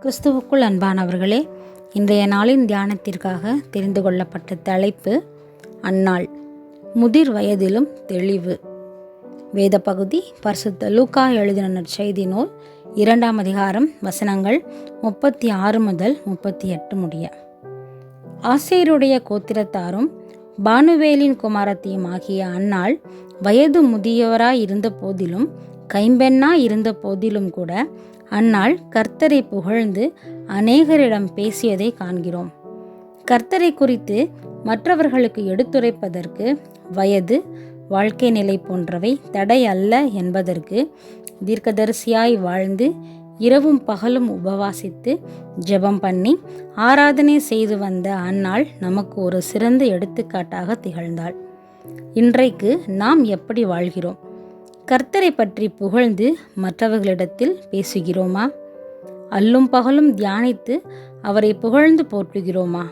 கிறிஸ்துவுக்குள் அன்பானவர்களே, இன்றைய நாளின் தியானத்திற்காக தெரிந்து கொள்ளப்பட்ட தலைப்பு அன்னாள், முதிர் வயதிலும் தெளிவு. வேத பகுதி பரிசுத்த லூக்கா எழுதின நற்செய்தி நூல் 2ஆம் அதிகாரம் வசனங்கள் 36 முதல் 38 முடிய. ஆசேருடைய கோத்திரத்தாரும் பானுவேலின் குமாரத்தியும் ஆகிய அன்னாள் வயது முதியவராய் இருந்த போதிலும் கைம்பெண்ணாய் இருந்த போதிலும் கூட அன்னாள் கர்த்தரை புகழ்ந்து அநேகரிடம் பேசியதை காண்கிறோம். கர்த்தரை குறித்து மற்றவர்களுக்கு எடுத்துரைப்பதற்கு வயது, வாழ்க்கை நிலை போன்றவை தடை அல்ல என்பதற்கு தீர்க்கதரிசியாய் வாழ்ந்து இரவும் பகலும் உபவாசித்து ஜெபம் பண்ணி ஆராதனை செய்து வந்த அன்னாள் நமக்கு ஒரு சிறந்த எடுத்துக்காட்டாக திகழ்ந்தாள். இன்றைக்கு நாம் எப்படி வாழ்கிறோம்? கர்த்தரை பற்றி புகழ்ந்து மற்றவர்களிடத்தில் பேசுகிறோமா? அல்லும் பகலும் தியானித்து அவரை புகழ்ந்து போற்றுகிறோமா?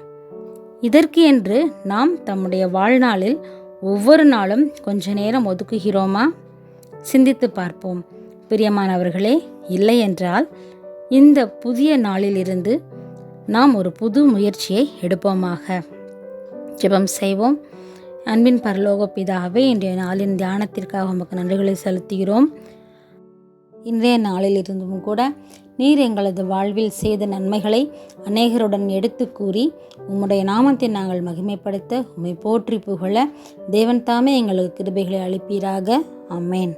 இதற்கு என்று நாம் தம்முடைய வாழ்நாளில் ஒவ்வொரு நாளும் கொஞ்ச நேரம் ஒதுக்குகிறோமா? சிந்தித்து பார்ப்போம். பிரியமானவர்களே, இல்லை என்றால் இந்த புதிய நாளிலிருந்து நாம் ஒரு புது முயற்சியை எடுப்போமாக. ஜெபம் செய்வோம். அன்பின் பரலோக பிதாவே, இன்றைய நாளின் தியானத்திற்காக உமக்கு நன்றிகளை செலுத்துகிறோம். இன்றைய நாளில் இருந்தும் கூட நீர் எங்களது வாழ்வில் செய்த நன்மைகளை அநேகருடன் எடுத்து கூறி உம்முடைய நாமத்தை நாங்கள் மகிமைப்படுத்த உம்மை போற்றி புகழ தேவன் தாமே எங்களுக்கு கிருபைகளை அளிப்பீராக. ஆமென்.